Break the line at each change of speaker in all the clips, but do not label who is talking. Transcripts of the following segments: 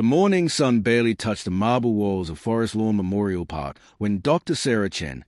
The morning sun barely touched the marble walls of Forest Lawn Memorial Park when Dr. Sarah Chen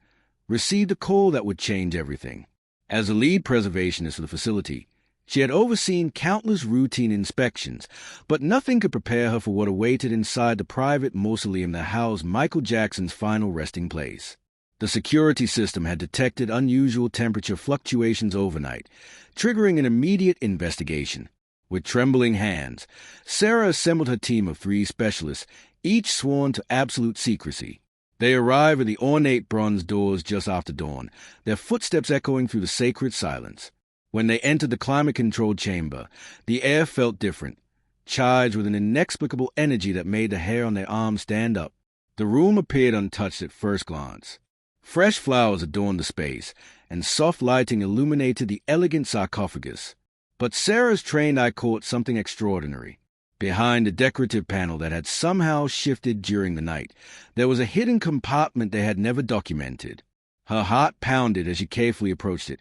received a call that would change everything. As the lead preservationist for the facility, she had overseen countless routine inspections, but nothing could prepare her for what awaited inside the private mausoleum that housed Michael Jackson's final resting place. The security system had detected unusual temperature fluctuations overnight, triggering an immediate investigation. With trembling hands, Sarah assembled her team of 3 specialists, each sworn to absolute secrecy. They arrived at the ornate bronze doors just after dawn, their footsteps echoing through the sacred silence. When they entered the climate-controlled chamber, the air felt different, charged with an inexplicable energy that made the hair on their arms stand up. The room appeared untouched at first glance. Fresh flowers adorned the space, and soft lighting illuminated the elegant sarcophagus. But Sarah's trained eye caught something extraordinary. Behind the decorative panel that had somehow shifted during the night, there was a hidden compartment they had never documented. Her heart pounded as she carefully approached it,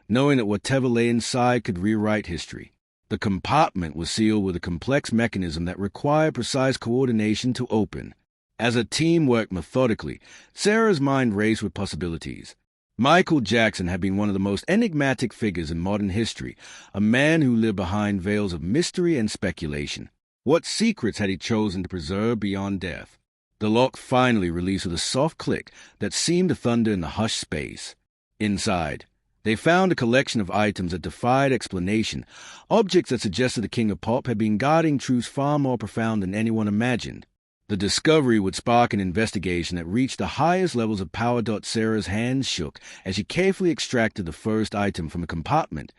knowing that whatever lay inside could rewrite history. The compartment was sealed with a complex mechanism that required precise coordination to open. As a team worked methodically, Sarah's mind raced with possibilities. Michael Jackson had been one of the most enigmatic figures in modern history, a man who lived behind veils of mystery and speculation. What secrets had he chosen to preserve beyond death? The lock finally released with a soft click that seemed to thunder in the hushed space. Inside, they found a collection of items that defied explanation, objects that suggested the King of Pop had been guarding truths far more profound than anyone imagined. The discovery would spark an investigation that reached the highest levels of power. Sarah's hands shook as she carefully extracted the first item from the compartment,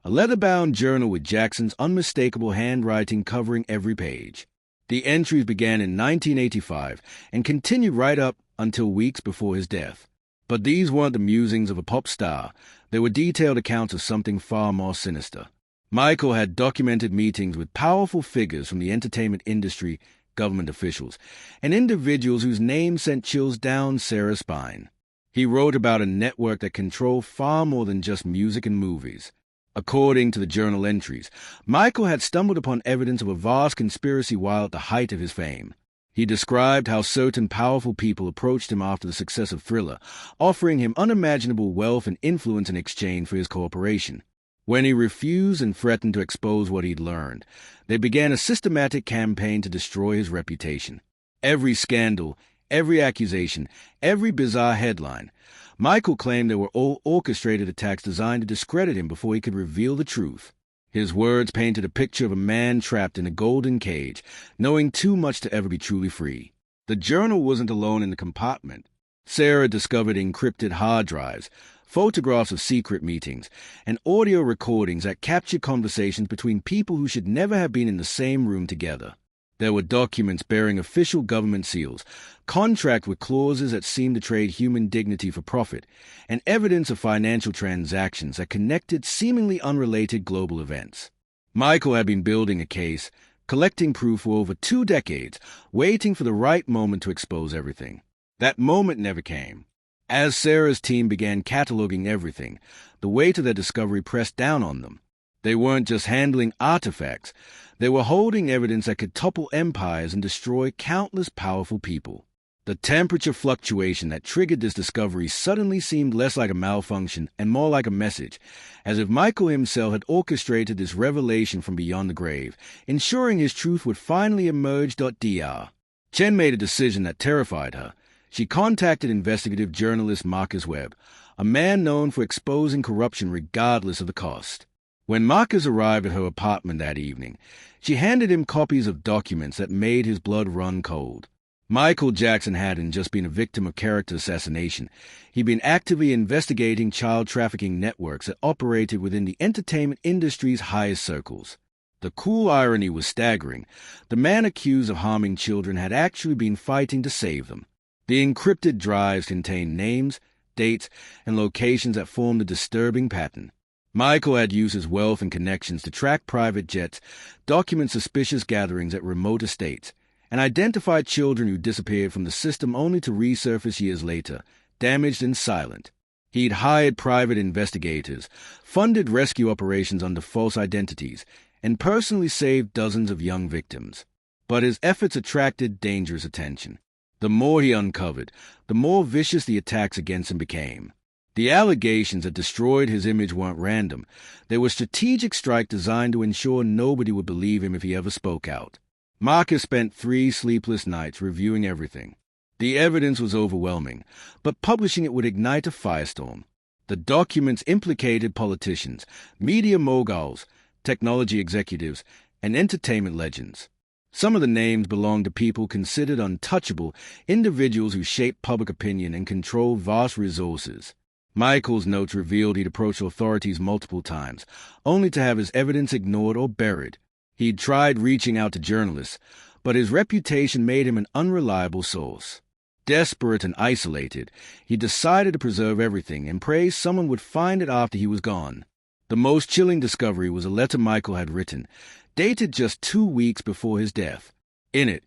a leather-bound journal with Jackson's unmistakable handwriting covering every page. The entries began in 1985 and continued right up until weeks before his death. But these weren't the musings of a pop star. They were detailed accounts of something far more sinister. Michael had documented meetings with powerful figures from the entertainment industry, government officials, and individuals whose names sent chills down Sarah's spine. He wrote about a network that controlled far more than just music and movies. According to the journal entries, Michael had stumbled upon evidence of a vast conspiracy while at the height of his fame. He described how certain powerful people approached him after the success of Thriller, offering him unimaginable wealth and influence in exchange for his corporation. When he refused and threatened to expose what he'd learned, they began a systematic campaign to destroy his reputation. Every scandal, every accusation, every bizarre headline, Michael claimed they were all orchestrated attacks designed to discredit him before he could reveal the truth. His words painted a picture of a man trapped in a golden cage, knowing too much to ever be truly free. The journal wasn't alone in the compartment. Sarah discovered encrypted hard drives, photographs of secret meetings, and audio recordings that captured conversations between people who should never have been in the same room together. There were documents bearing official government seals, contracts with clauses that seemed to trade human dignity for profit, and evidence of financial transactions that connected seemingly unrelated global events. Michael had been building a case, collecting proof for over 2 decades, waiting for the right moment to expose everything. That moment never came. As Sarah's team began cataloging everything, the weight of their discovery pressed down on them. They weren't just handling artifacts, they were holding evidence that could topple empires and destroy countless powerful people. The temperature fluctuation that triggered this discovery suddenly seemed less like a malfunction and more like a message, as if Michael himself had orchestrated this revelation from beyond the grave, ensuring his truth would finally emerge. Dr. Chen made a decision that terrified her. She contacted investigative journalist Marcus Webb, a man known for exposing corruption regardless of the cost. When Marcus arrived at her apartment that evening, she handed him copies of documents that made his blood run cold. Michael Jackson hadn't just been a victim of character assassination. He'd been actively investigating child trafficking networks that operated within the entertainment industry's highest circles. The cool irony was staggering. The man accused of harming children had actually been fighting to save them. The encrypted drives contained names, dates, and locations that formed a disturbing pattern. Michael had used his wealth and connections to track private jets, document suspicious gatherings at remote estates, and identify children who disappeared from the system only to resurface years later, damaged and silent. He'd hired private investigators, funded rescue operations under false identities, and personally saved dozens of young victims. But his efforts attracted dangerous attention. The more he uncovered, the more vicious the attacks against him became. The allegations that destroyed his image weren't random. They were strategic strikes designed to ensure nobody would believe him if he ever spoke out. Marcus spent 3 sleepless nights reviewing everything. The evidence was overwhelming, but publishing it would ignite a firestorm. The documents implicated politicians, media moguls, technology executives, and entertainment legends. Some of the names belonged to people considered untouchable, individuals who shaped public opinion and controlled vast resources. Michael's notes revealed he'd approached authorities multiple times, only to have his evidence ignored or buried. He'd tried reaching out to journalists, but his reputation made him an unreliable source. Desperate and isolated, he decided to preserve everything and pray someone would find it after he was gone. The most chilling discovery was a letter Michael had written, dated just 2 weeks before his death. In it,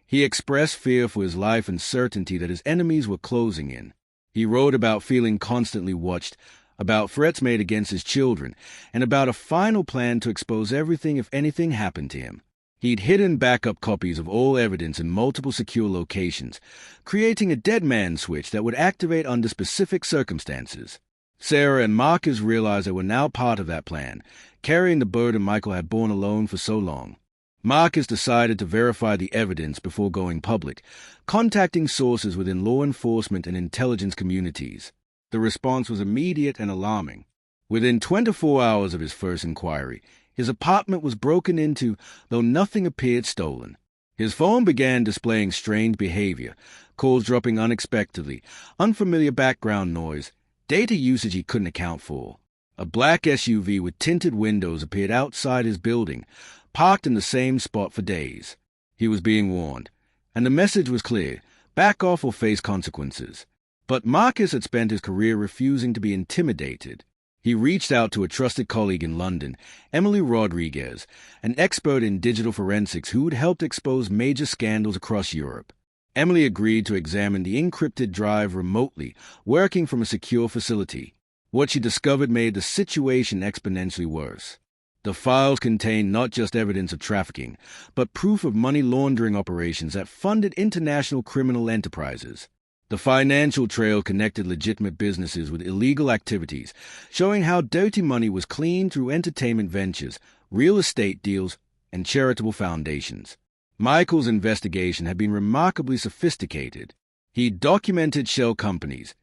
he expressed fear for his life and certainty that his enemies were closing in. He wrote about feeling constantly watched, about threats made against his children, and about a final plan to expose everything if anything happened to him. He'd hidden backup copies of all evidence in multiple secure locations, creating a dead man switch that would activate under specific circumstances. Sarah and Marcus realized they were now part of that plan, carrying the burden Michael had borne alone for so long. Marcus decided to verify the evidence before going public, contacting sources within law enforcement and intelligence communities. The response was immediate and alarming. Within 24 hours of his first inquiry, his apartment was broken into, though nothing appeared stolen. His phone began displaying strange behavior, calls dropping unexpectedly, unfamiliar background noise, data usage he couldn't account for. A black SUV with tinted windows appeared outside his building, parked in the same spot for days. He was being warned, and the message was clear: back off or face consequences. But Marcus had spent his career refusing to be intimidated. He reached out to a trusted colleague in London, Emily Rodriguez, an expert in digital forensics who had helped expose major scandals across Europe. Emily agreed to examine the encrypted drive remotely, working from a secure facility. What she discovered made the situation exponentially worse. The files contained not just evidence of trafficking, but proof of money laundering operations that funded international criminal enterprises. The financial trail connected legitimate businesses with illegal activities, showing how dirty money was cleaned through entertainment ventures, real estate deals, and charitable foundations. Michael's investigation had been remarkably sophisticated. He documented shell companies,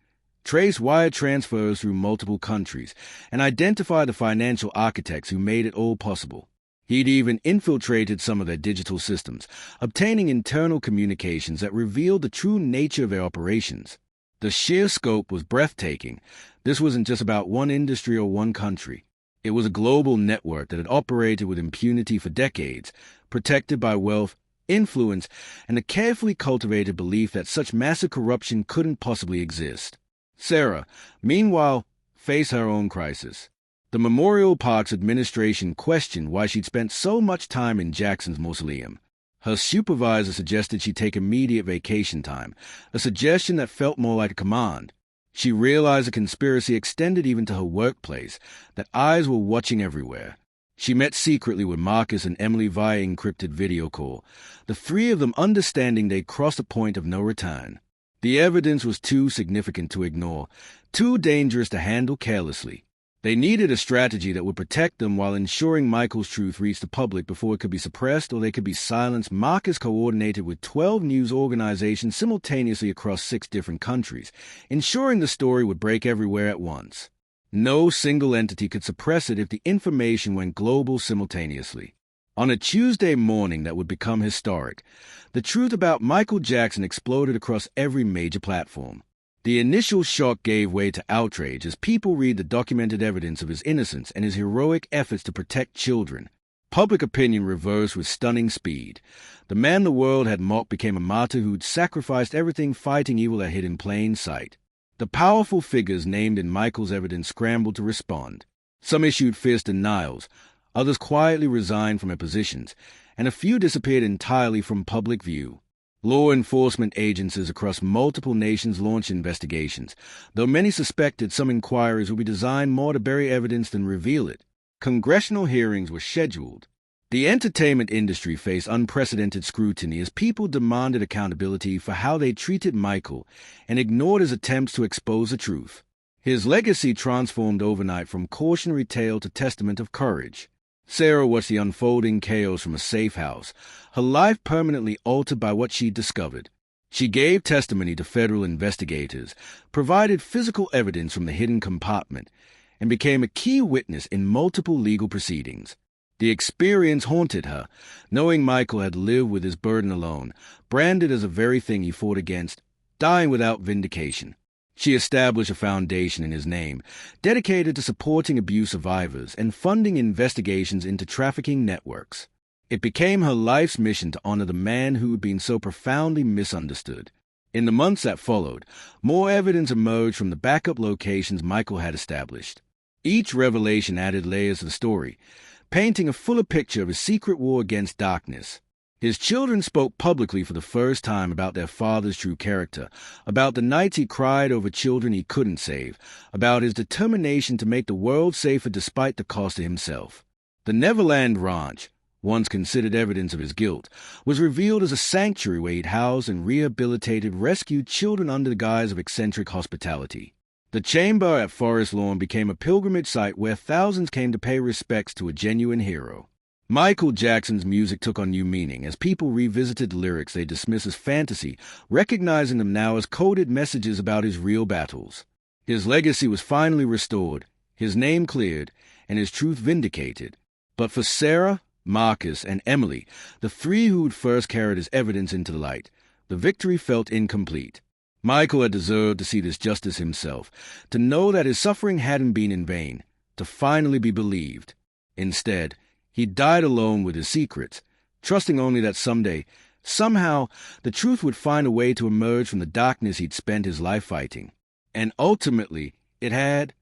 traced wire transfers through multiple countries, and identified the financial architects who made it all possible. He'd even infiltrated some of their digital systems, obtaining internal communications that revealed the true nature of their operations. The sheer scope was breathtaking. This wasn't just about one industry or one country. It was a global network that had operated with impunity for decades, protected by wealth, influence, and a carefully cultivated belief that such massive corruption couldn't possibly exist. Sarah, meanwhile, faced her own crisis. The Memorial Park's administration questioned why she'd spent so much time in Jackson's mausoleum. Her supervisor suggested she take immediate vacation time, a suggestion that felt more like a command. She realized the conspiracy extended even to her workplace, that eyes were watching everywhere. She met secretly with Marcus and Emily via encrypted video call, the 3 of them understanding they'd crossed a point of no return. The evidence was too significant to ignore, too dangerous to handle carelessly. They needed a strategy that would protect them while ensuring Michael's truth reached the public before it could be suppressed or they could be silenced. Marcus coordinated with 12 news organizations simultaneously across 6 different countries, ensuring the story would break everywhere at once. No single entity could suppress it if the information went global simultaneously. On a Tuesday morning that would become historic, the truth about Michael Jackson exploded across every major platform. The initial shock gave way to outrage as people read the documented evidence of his innocence and his heroic efforts to protect children. Public opinion reversed with stunning speed. The man the world had mocked became a martyr who'd sacrificed everything fighting evil that hid in plain sight. The powerful figures named in Michael's evidence scrambled to respond. Some issued fierce denials, others quietly resigned from their positions, and a few disappeared entirely from public view. Law enforcement agencies across multiple nations launched investigations, though many suspected some inquiries would be designed more to bury evidence than reveal it. Congressional hearings were scheduled. The entertainment industry faced unprecedented scrutiny as people demanded accountability for how they treated Michael and ignored his attempts to expose the truth. His legacy transformed overnight from cautionary tale to testament of courage. Sarah watched the unfolding chaos from a safe house, her life permanently altered by what she'd discovered. She gave testimony to federal investigators, provided physical evidence from the hidden compartment, and became a key witness in multiple legal proceedings. The experience haunted her, knowing Michael had lived with his burden alone, branded as the very thing he fought against, dying without vindication. She established a foundation in his name, dedicated to supporting abuse survivors and funding investigations into trafficking networks. It became her life's mission to honor the man who had been so profoundly misunderstood. In the months that followed, more evidence emerged from the backup locations Michael had established. Each revelation added layers to the story, painting a fuller picture of his secret war against darkness. His children spoke publicly for the first time about their father's true character, about the nights he cried over children he couldn't save, about his determination to make the world safer despite the cost to himself. The Neverland Ranch, once considered evidence of his guilt, was revealed as a sanctuary where he'd housed and rehabilitated rescued children under the guise of eccentric hospitality. The chamber at Forest Lawn became a pilgrimage site where thousands came to pay respects to a genuine hero. Michael Jackson's music took on new meaning as people revisited lyrics they dismissed as fantasy, recognizing them now as coded messages about his real battles. His legacy was finally restored, his name cleared, and his truth vindicated. But for Sarah, Marcus, and Emily, the three who'd first carried his evidence into the light, the victory felt incomplete. Michael had deserved to see this justice himself, to know that his suffering hadn't been in vain, to finally be believed. Instead, he died alone with his secrets, trusting only that someday, somehow, the truth would find a way to emerge from the darkness he'd spent his life fighting. And ultimately, it had.